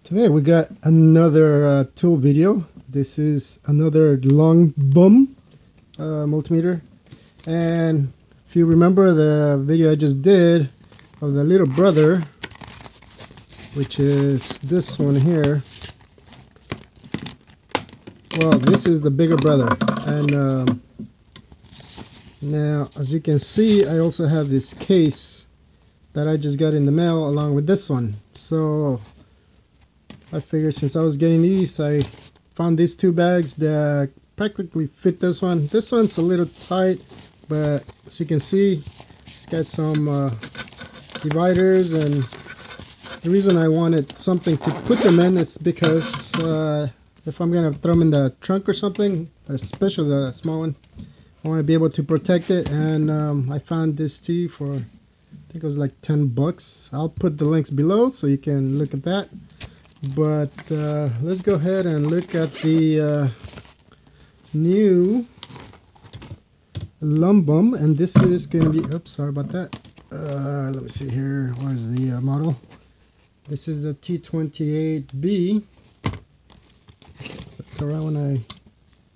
Today we got another tool video. This is another Lomvum multimeter, and if you remember the video I just did of the little brother, which is this one here, well, this is the bigger brother. And now, as you can see, I also have this case that I just got in the mail along with this one. So I figured since I was getting these, I found these two bags that practically fit this one. This one's a little tight, but as you can see, it's got some dividers, and the reason I wanted something to put them in is because if I'm gonna throw them in the trunk or something, especially the small one, I want to be able to protect it. And I found this tee for, I think it was like 10 bucks. I'll put the links below so you can look at that. But let's go ahead and look at the new Lomvum, and this is going to be, oops, sorry about that. Let me see here, where's the model? This is a T28B. Is that the right one?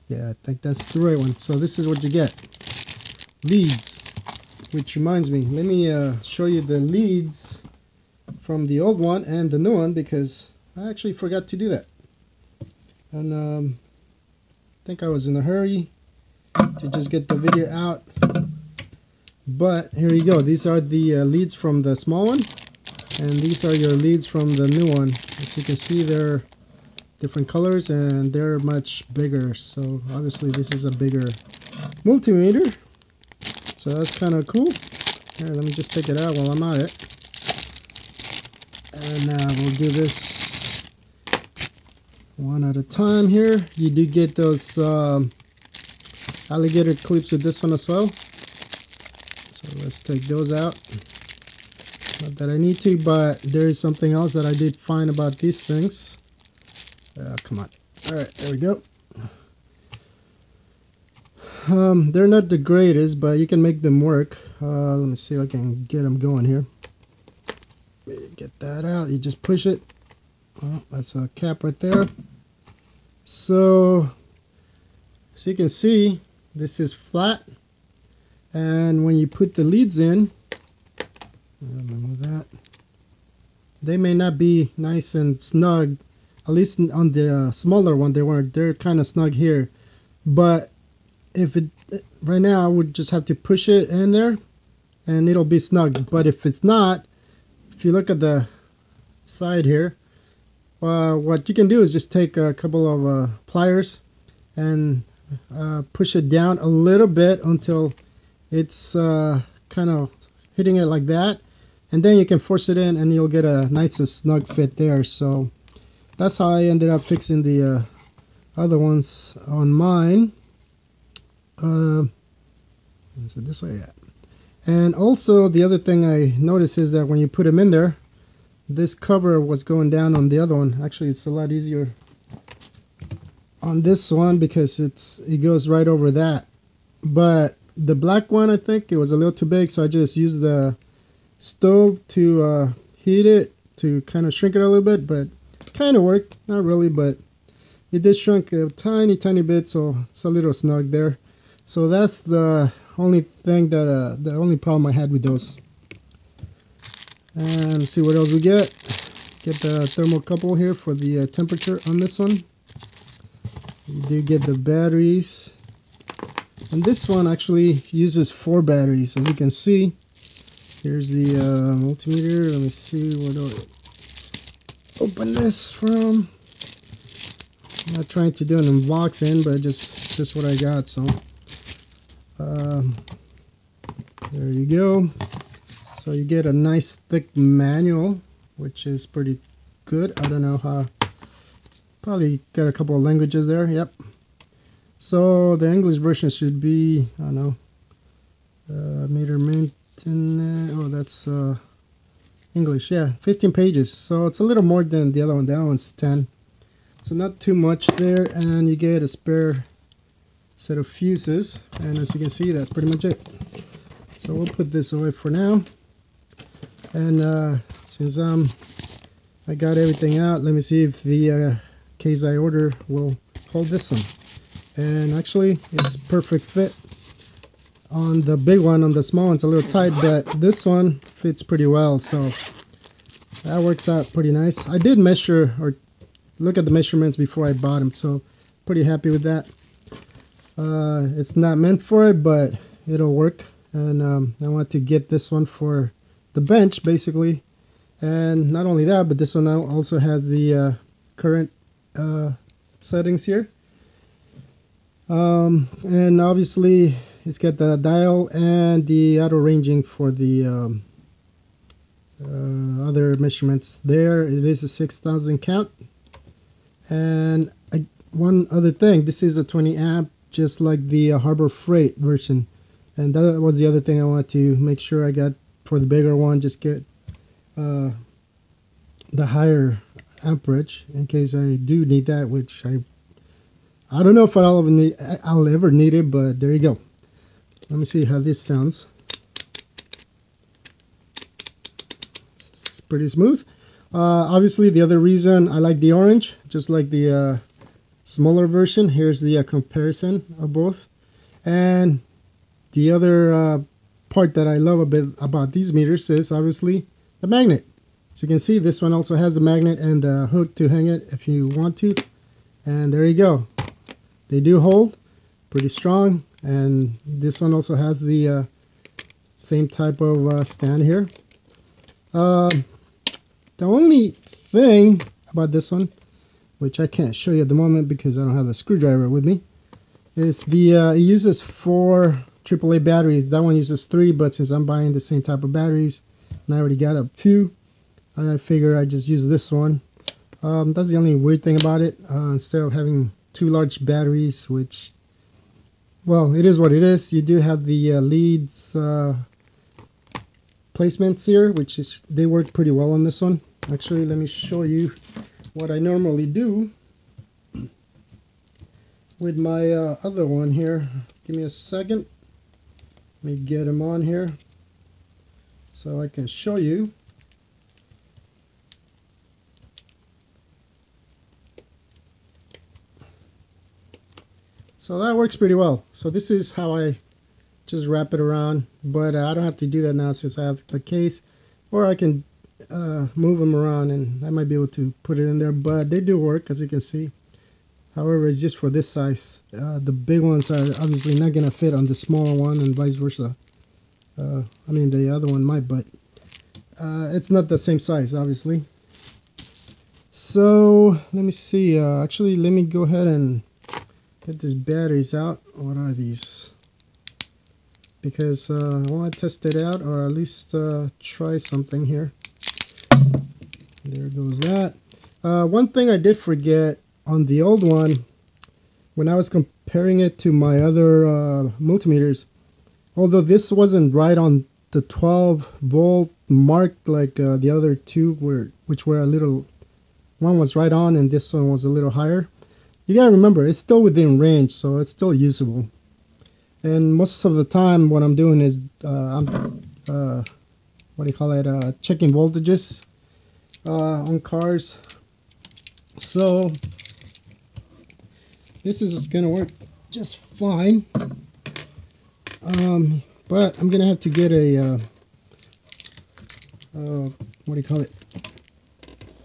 Yeah, I think that's the right one. So this is what you get. Leads, which reminds me, let me show you the leads from the old one and the new one, because I actually forgot to do that. And I think I was in a hurry to just get the video out. But here you go. These are the leads from the small one, and these are your leads from the new one. As you can see, they're different colors and they're much bigger. So obviously this is a bigger multimeter. So that's kind of cool. Here, let me just take it out while I'm at it. And we'll do this one at a time here. You do get those alligator clips with this one as well. So let's take those out. Not that I need to, but there is something else that I did find about these things. Come on. Alright, there we go. They're not the greatest, but you can make them work. Let me see if I can get them going here. Get that out. You just push it. Oh, that's a cap right there. So you can see, this is flat, and when you put the leads in, remember that, they may not be nice and snug. At least on the smaller one, they weren't. They're kind of snug here, but if it right now, I would just have to push it in there and it'll be snug. But if it's not, if you look at the side here, what you can do is just take a couple of pliers and push it down a little bit until it's kind of hitting it like that, and then you can force it in and you'll get a nice and snug fit there. So that's how I ended up fixing the other ones on mine. So this way, yeah. And also the other thing I noticed is that when you put them in there, this cover was going down on the other one. Actually, it's a lot easier on this one because it goes right over that. But the black one, I think it was a little too big, so I just used the stove to heat it to kind of shrink it a little bit. But it kind of worked, not really, but it did shrink a tiny bit, so it's a little snug there. So that's the only thing that the only problem I had with those. And let's see what else we get. Get the thermocouple here for the temperature on this one. You do get the batteries, and this one actually uses 4 batteries, as you can see. Here's the multimeter. Let me see, where do I open this from? I'm not trying to do an unboxing, but just what I got. So there you go. So you get a nice thick manual, which is pretty good. I don't know how, probably got a couple of languages there. Yep. So the English version should be, I don't know, meter maintenance. Oh, that's English. Yeah, 15 pages. So it's a little more than the other one. That one's 10. So not too much there, and you get a spare set of fuses. And as you can see, that's pretty much it. So we'll put this away for now. And since I'm I got everything out. Let me see if the case I order will hold this one. And actually, it's perfect fit. On the big one, on the small one, it's a little tight, but this one fits pretty well, so that works out pretty nice. I did measure or look at the measurements before I bought them, so pretty happy with that. It's not meant for it, but it'll work. And I want to get this one for the bench, basically. And not only that, but this one now also has the current settings here. And obviously it's got the dial and the auto ranging for the other measurements there. It is a 6,000 count. And one other thing, this is a 20 amp, just like the Harbor Freight version. And that was the other thing I wanted to make sure I got for the bigger one. Just get the higher amperage in case I do need that, which I don't know if I'll ever need it, but there you go. Let me see how this sounds. It's pretty smooth. Obviously, the other reason I like the orange, just like the smaller version. Here's the comparison of both. And the other part that I love a bit about these meters is obviously the magnet. So you can see this one also has the magnet and the hook to hang it if you want to. And there you go. They do hold pretty strong. And this one also has the same type of stand here. The only thing about this one, which I can't show you at the moment because I don't have the screwdriver with me, is the it uses 4 AAA batteries. That one uses 3, but since I'm buying the same type of batteries and I already got a few, I figure I just use this one. That's the only weird thing about it. Instead of having 2 large batteries, which, well, it is what it is. You do have the leads placements here, which is, they work pretty well on this one. Actually, let me show you what I normally do with my other one here. Give me a second. Let me get them on here so I can show you. So that works pretty well. So this is how I just wrap it around, but I don't have to do that now since I have the case, or I can move them around and I might be able to put it in there, but they do work, as you can see. However, it's just for this size. The big ones are obviously not going to fit on the smaller one, and vice versa. I mean, the other one might, but it's not the same size, obviously. So let me see. Actually, let me go ahead and get these batteries out. What are these? Because I want to test it out, or at least try something here. There goes that. One thing I did forget on the old one, when I was comparing it to my other multimeters, although this wasn't right on the 12 volt mark like the other two which were a little, one was right on and this one was a little higher. You gotta remember, it's still within range, so it's still usable. And most of the time what I'm doing is I'm what do you call it, checking voltages on cars. So this is gonna work just fine, but I'm gonna have to get a what do you call it,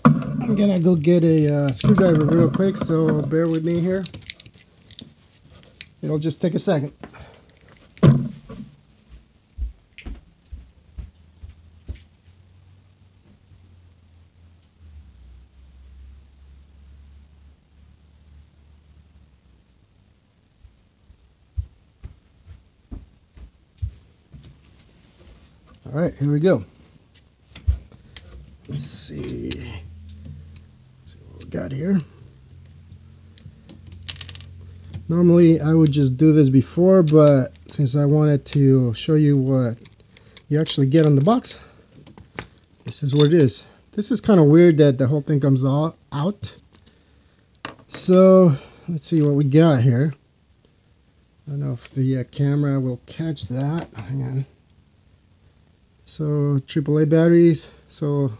I'm gonna go get a screwdriver real quick, so bear with me here. It'll just take a second. All right, here we go. Let's see. What we got here. Normally I would just do this before, but since I wanted to show you what you actually get on the box, this is what it is. This is kind of weird that the whole thing comes all out. So let's see what we got here. I don't know if the camera will catch that. Hang on. So AAA batteries. So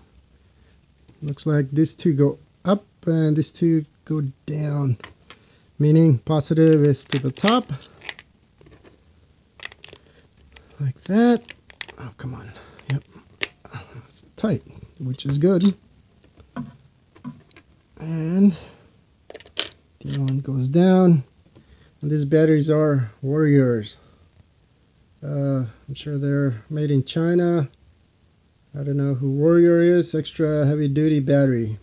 Looks like these two go up and these two go down, meaning positive is to the top, like that. Oh, come on. Yep. It's tight, which is good. And the other one goes down. And these batteries are Warriors. I'm sure they're made in China. I don't know who Warrior is. Extra heavy duty battery.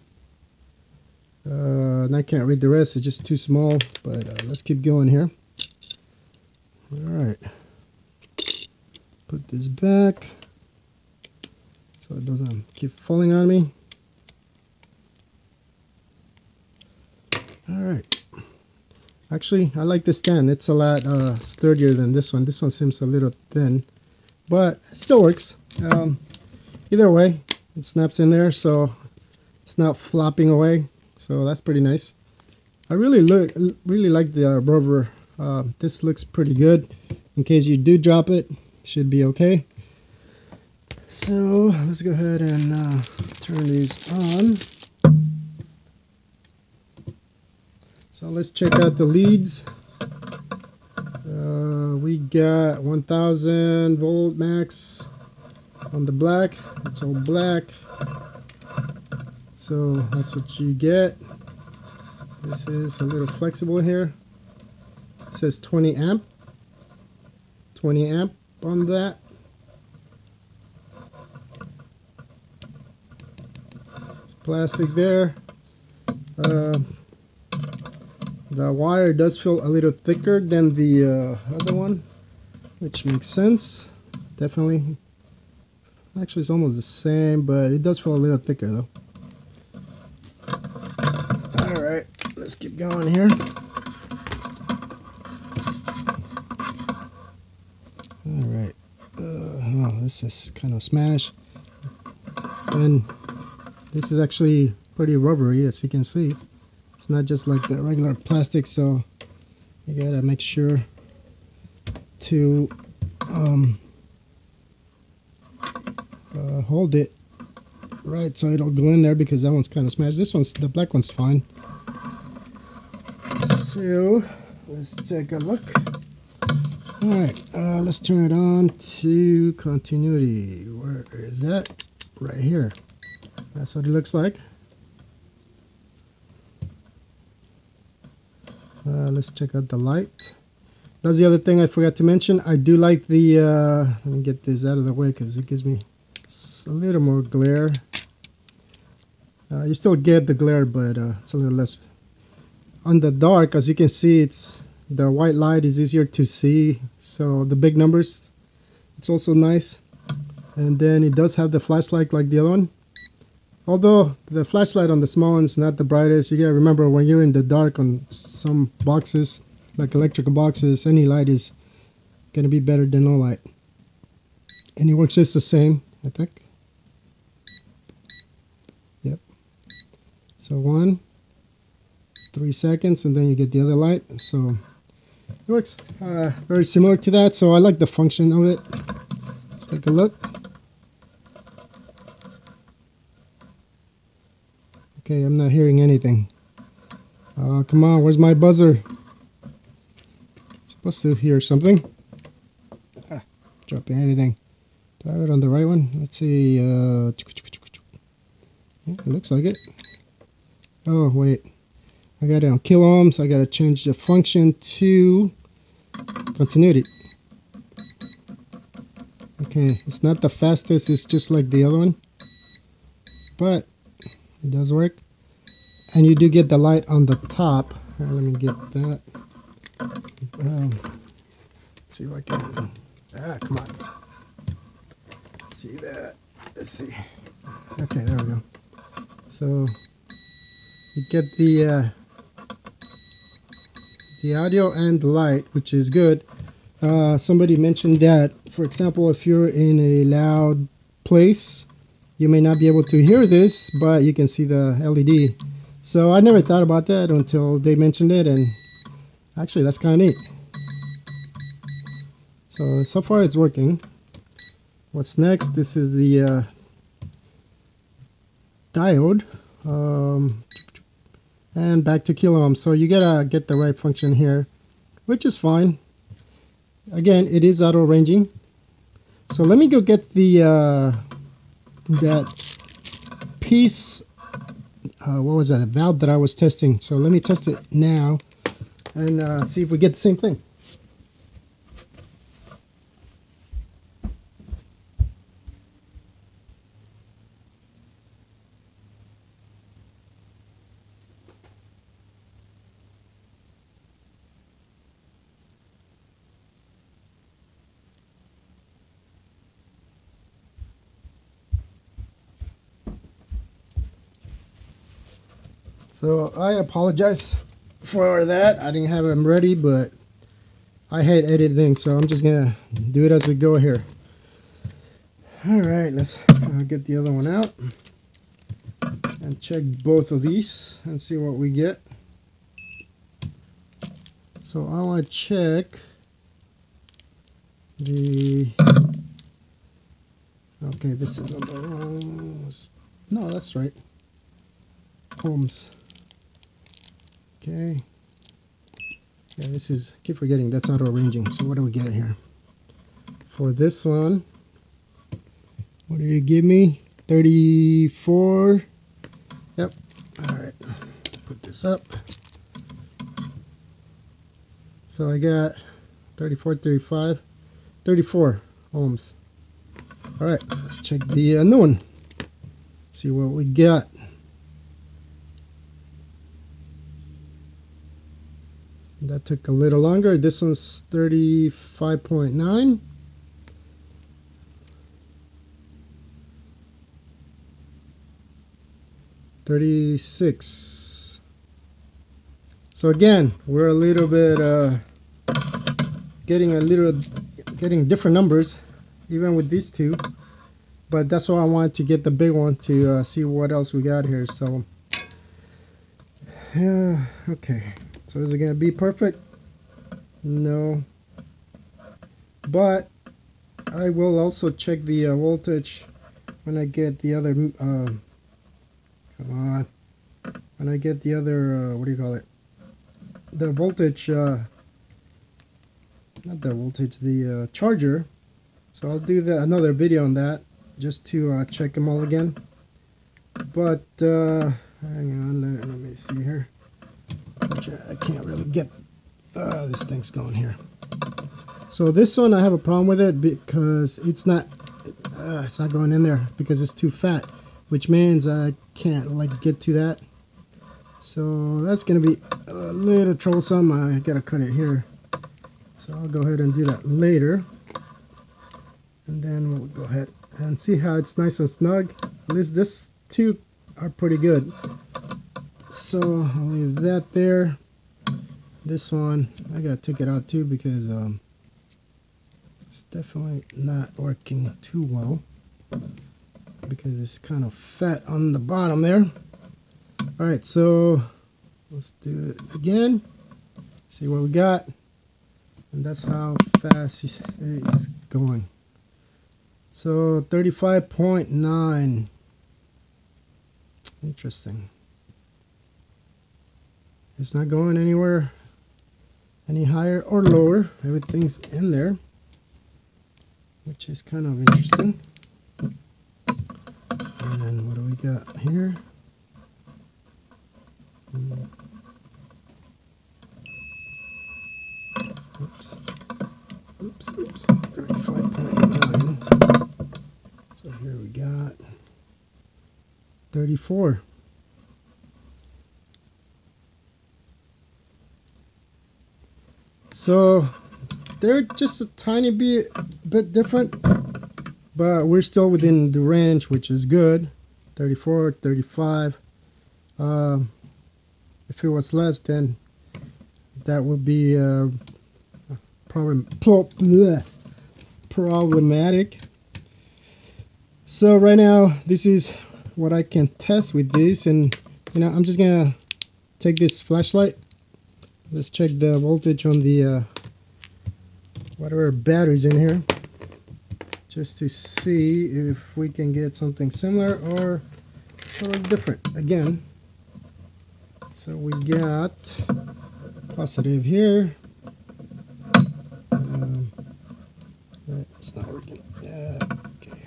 And I can't read the rest. It's just too small. But let's keep going here. Alright. Put this back so it doesn't keep falling on me. Alright. Actually, I like this stand. It's a lot sturdier than this one. This one seems a little thin, but it still works. Either way, it snaps in there, so it's not flopping away. So that's pretty nice. I really like the rubber. This looks pretty good. In case you do drop it, should be okay. So let's go ahead and turn these on. So let's check out the leads. We got 1000 volt max on the black. It's all black. So that's what you get. This is a little flexible here. It says 20 amp. 20 amp on that. It's plastic there. The wire does feel a little thicker than the other one, which makes sense. Definitely. Actually, it's almost the same, but it does feel a little thicker though. Alright, let's keep going here. Alright. Oh, this is kind of smashed. And this is actually pretty rubbery, as you can see. It's not just like the regular plastic, so you gotta make sure to hold it right so it'll go in there, because that one's kind of smashed. The black one's fine. So let's take a look. Alright, let's turn it on to continuity. Where is that? Right here. That's what it looks like. Let's check out the light. That's the other thing I forgot to mention. I do like the, let me get this out of the way because it gives me a little more glare. You still get the glare, but it's a little less. On the dark, as you can see, the white light is easier to see. So the big numbers, it's also nice. And then it does have the flashlight like the other one. Although the flashlight on the small one is not the brightest. You gotta remember, when you're in the dark on some boxes, like electrical boxes, any light is gonna be better than no light. And it works just the same, I think. Yep. So 1, 3 seconds, and then you get the other light. So it works very similar to that. So I like the function of it. Let's take a look. Okay, I'm not hearing anything. Come on, where's my buzzer? Supposed to hear something. Dropping anything. Do I have it on the right one? Let's see. Yeah, it looks like it. Oh, wait. I got it on kilo ohms. I got to change the function to continuity. Okay, it's not the fastest. It's just like the other one. But it does work. And you do get the light on the top. Let me get that. Let's see if I can. Come on. See that? Let's see. Okay, there we go. So you get the audio and the light, which is good. Somebody mentioned that, for example, if you're in a loud place, you may not be able to hear this, but you can see the LED. So I never thought about that until they mentioned it, and actually that's kind of neat. So far it's working. What's next? This is the diode, and back to kilo ohms. So you gotta get the right function here, which is fine. Again, it is auto ranging. So let me go get the that piece. What was that? A valve that I was testing. So let me test it now and see if we get the same thing. So I apologize for that. I didn't have them ready, but I hate editing, so I'm just gonna do it as we go here. All right, let's get the other one out and check both of these and see what we get. So I want to check the, okay, this is on the wrong, no, that's right, ohms. Okay, yeah, this is, keep forgetting that's auto ranging. So what do we get here for this one? What did it give me? 34. Yep. All right, put this up. So I got 34, 35, 34 ohms. All right, let's check the new one. See what we got. That took a little longer. This one's 35.9. $36. So again, we're a little bit getting different numbers, even with these two. But that's why I wanted to get the big one to see what else we got here. So yeah, okay. So is it gonna be perfect? No. But I will also check the voltage when I get the other. Come on. When I get the other, what do you call it? The voltage, not the voltage, the charger. So I'll do another video on that just to check them all again. But hang on, let me see here. I can't really get this thing's going here. So this one I have a problem with it because it's not going in there because it's too fat, which means I can't like get to that. So that's gonna be a little troublesome. I gotta cut it here. So I'll go ahead and do that later. And then we'll go ahead and see how it's nice and snug. At least this two are pretty good. So I'll leave that there. This one, I gotta take it out too because it's definitely not working too well because it's kind of fat on the bottom there. Alright, so let's do it again. See what we got. And that's how fast it's going. So 35.9. Interesting. It's not going anywhere any higher or lower. Everything's in there, which is kind of interesting. And then what do we got here? Oops. Oops, oops. 35.9. So here we got 34. So they're just a tiny bit different, but we're still within the range, which is good. 34, 35. If it was less, then that would be problematic. So right now, this is what I can test with this, and I'm just gonna take this flashlight. Let's check the voltage on the whatever batteries in here, just to see if we can get something similar or totally different again. So we got positive here. It's not working. Yeah, okay.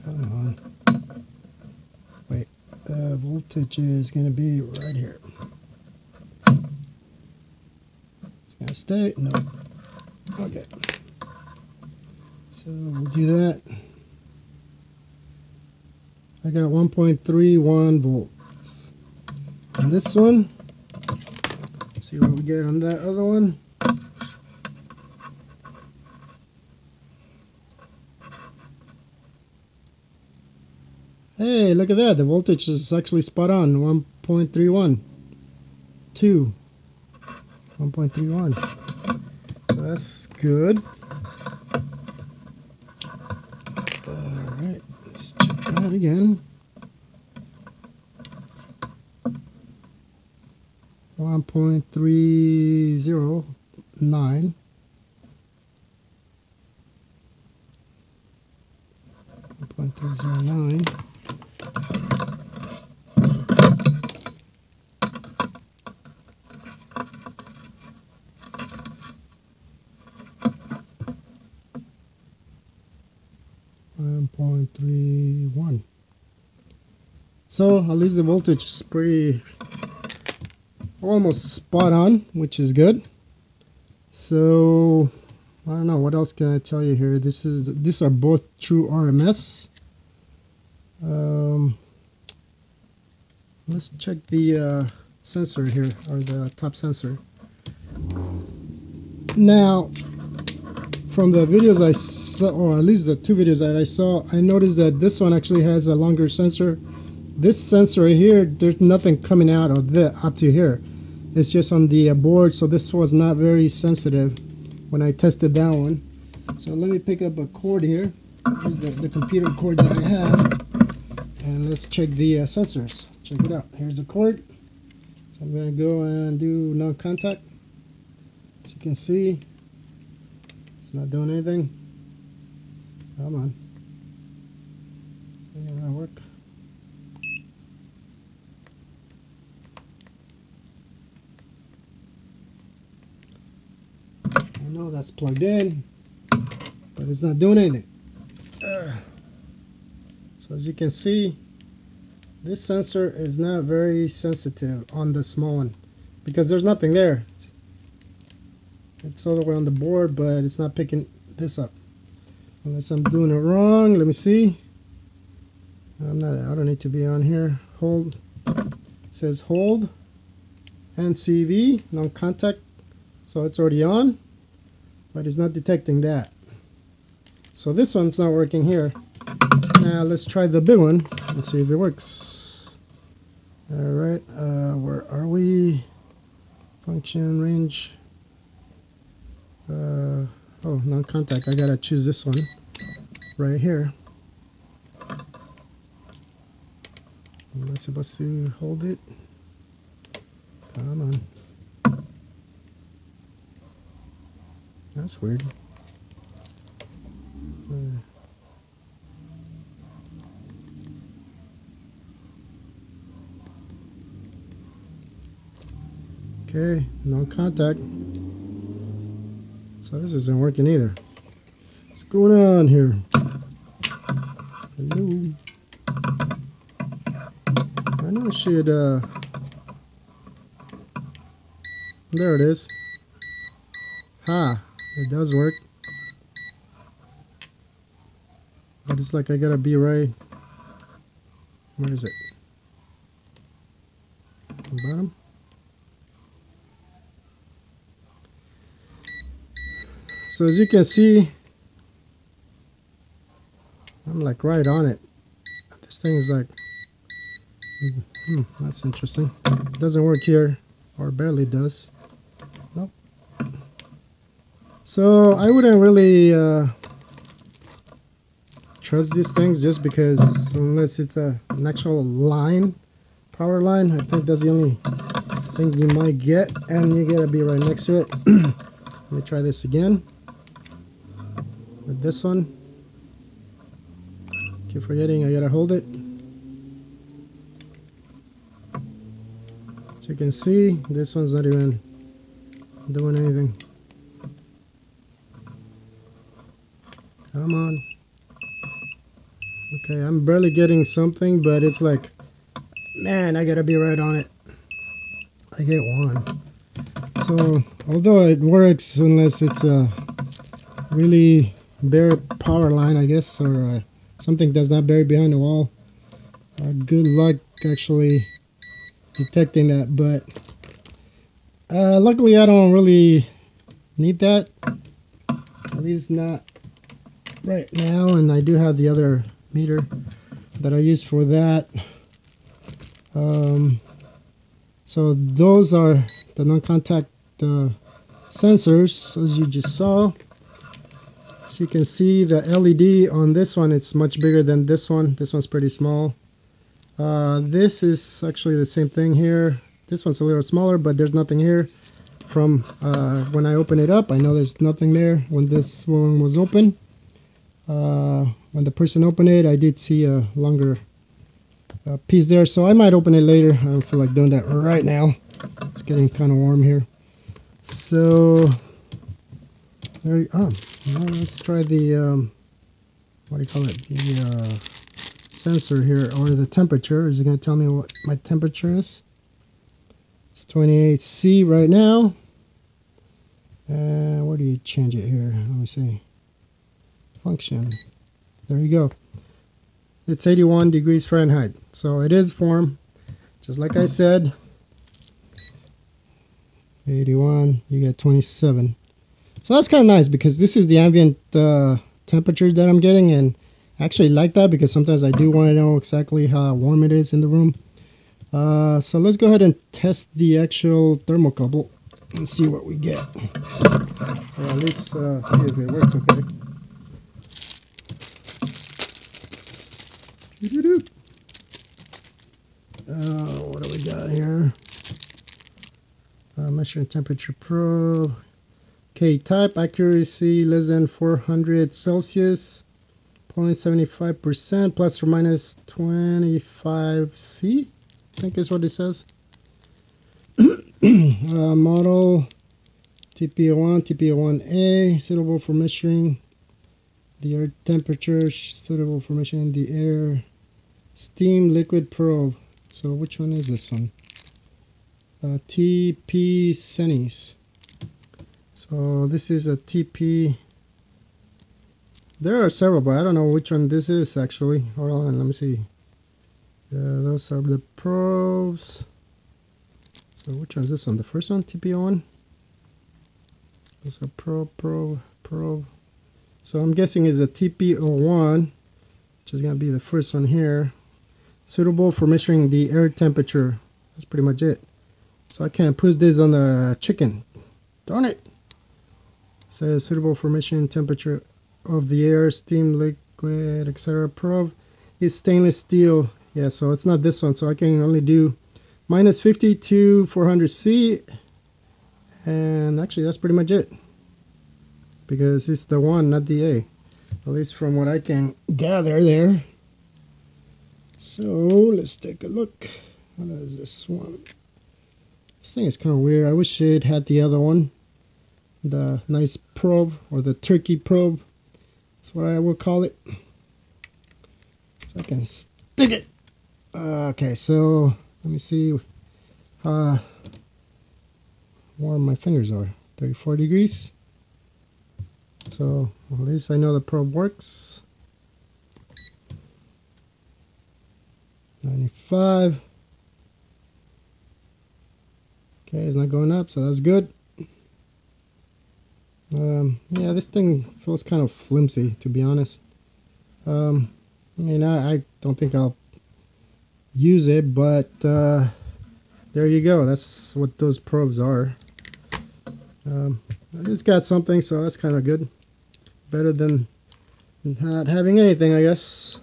Come on. Wait, voltage is going to be right here. It's going to stay? No. Okay. So we'll do that. I got 1.31 volts. On this one, let's see what we get on that other one. Hey, look at that. The voltage is actually spot on. 1.31. 1.31. So that's good. Alright, let's check that again. 1.309. 1.309. .31. So at least the voltage is pretty almost spot on, which is good. So I don't know what else can I tell you here. These are both true RMS. Let's check the sensor here, or the top sensor. Now, from the videos I saw, or at least the two videos that I saw, I noticed that this one actually has a longer sensor. This sensor right here, there's nothing coming out of the up to here. It's just on the board, so this was not very sensitive when I tested that one. So let me pick up a cord here. Here's the computer cord that I have, and let's check the sensors. Check it out. Here's the cord. So I'm going to go and do non-contact. As you can see, it's not doing anything. Come on. Is it gonna work? I know that's plugged in, but it's not doing anything. So as you can see, this sensor is not very sensitive on the small one because there's nothing there. It's all the way on the board, but it's not picking this up. Unless I'm doing it wrong. Let me see. I don't need to be on here. Hold. It says hold. And CV, non-contact. So it's already on, but it's not detecting that. So this one's not working here. Now let's try the big one. Let's see if it works. Alright, where are we? Function range. Oh, non-contact. I gotta choose this one right here. Am I supposed to hold it? Come on. That's weird. Okay, non-contact. So this isn't working either. What's going on here? Hello. I know I should, there it is. Ha! It does work. But it's like I gotta be right. Where is it? The bottom? So as you can see, I'm like right on it. This thing is like, that's interesting. It doesn't work here, or barely does. Nope. So I wouldn't really trust these things just because unless it's an actual line, power line, I think that's the only thing you might get, and you gotta be right next to it. Let me try this again with this one. Keep forgetting I gotta hold it. So you can see this one's not even doing anything. Come on. Okay, I'm barely getting something, but it's like, man, I gotta be right on it. I get one. So, although it works unless it's a really bare power line, I guess, or something that's not buried behind the wall. Good luck actually detecting that, but luckily I don't really need that, at least not right now, and I do have the other meter that I use for that. So those are the non-contact sensors, as you just saw. So you can see the LED on this one, it's much bigger than this one. This one's pretty small. This is actually the same thing here. This one's a little smaller, but there's nothing here. From when I open it up, I know there's nothing there. When this one was open, when the person opened it, I did see a longer piece there. So I might open it later. I don't feel like doing that right now. It's getting kind of warm here. So there you go. Now let's try the what do you call it? The sensor here, or the temperature. Is it going to tell me what my temperature is? It's 28C right now. And where do you change it here? Let me see. Function. There you go. It's 81 degrees Fahrenheit. So it is warm, just like I said. 81, you get 27. So that's kind of nice, because this is the ambient temperature that I'm getting, and I actually like that because sometimes I do want to know exactly how warm it is in the room. So let's go ahead and test the actual thermocouple and see what we get. Or at least see if it works okay. What do we got here? Measuring temperature probe. Okay, type accuracy less than 400 Celsius. 0.75% plus or minus 25C, I think is what it says. Model TP01, TP01A, suitable for measuring the air temperature, suitable for measuring the air. Steam liquid probe. So which one is this one? TP Senis. So this is a TP. There are several, but I don't know which one this is actually. Hold on, let me see. Those are the probes. So which one is this one? The first one, TP01? Those are probe. So I'm guessing is a TP01, which is going to be the first one here. Suitable for measuring the air temperature. That's pretty much it. So I can't put this on the chicken. Darn it. It says suitable for measuring temperature of the air, steam, liquid, etc. Probe is stainless steel. Yeah, so it's not this one. So I can only do minus 50 to 400C. And actually, that's pretty much it. Because it's the one, not the A. At least from what I can gather there. So let's take a look. What is this one? This thing is kind of weird. I wish it had the other one. The nice probe, or the turkey probe. That's what I would call it. So I can stick it. Okay, so let me see how warm my fingers are. 34 degrees. So at least I know the probe works. 95. Okay, it's not going up, so that's good. Yeah, this thing feels kind of flimsy, to be honest. I mean, I don't think I'll use it, but there you go. That's what those probes are. It's got something, so that's kind of good. Better than not having anything, I guess.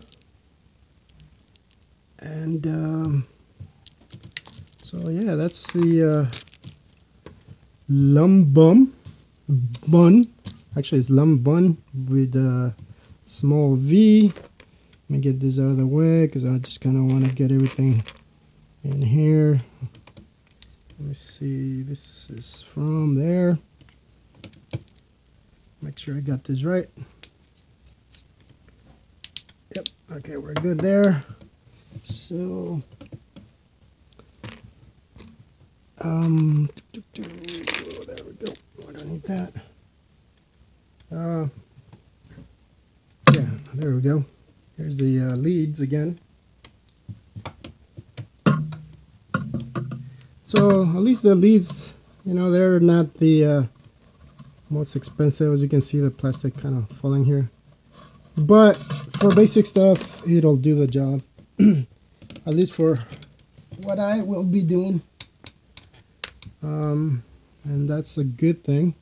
And so yeah, that's the Lomvum bun. Actually, it's Lomvum with a small V. Let me get this out of the way because I just kind of want to get everything in here. Let me see, this is from there. Make sure I got this right. Yep, okay, we're good there. So, there we go. I don't need that. Yeah, there we go. Here's the leads again. So at least the leads, you know, they're not the most expensive. As you can see, the plastic kind of falling here. But for basic stuff, it'll do the job. At least for what I will be doing. And that's a good thing.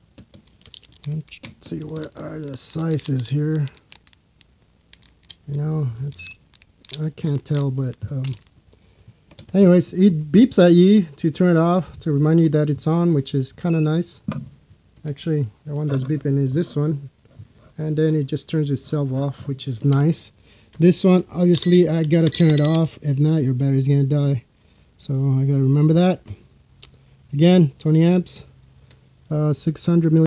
Let's see, what are the sizes here? You know, I can't tell, but anyways, it beeps at you to turn it off to remind you that it's on, which is kind of nice. Actually, the one that's beeping is this one, and then it just turns itself off, which is nice. This one, obviously, I gotta turn it off. If not, your battery's gonna die. So I gotta remember that. Again, 20 amps, 600 milliamps.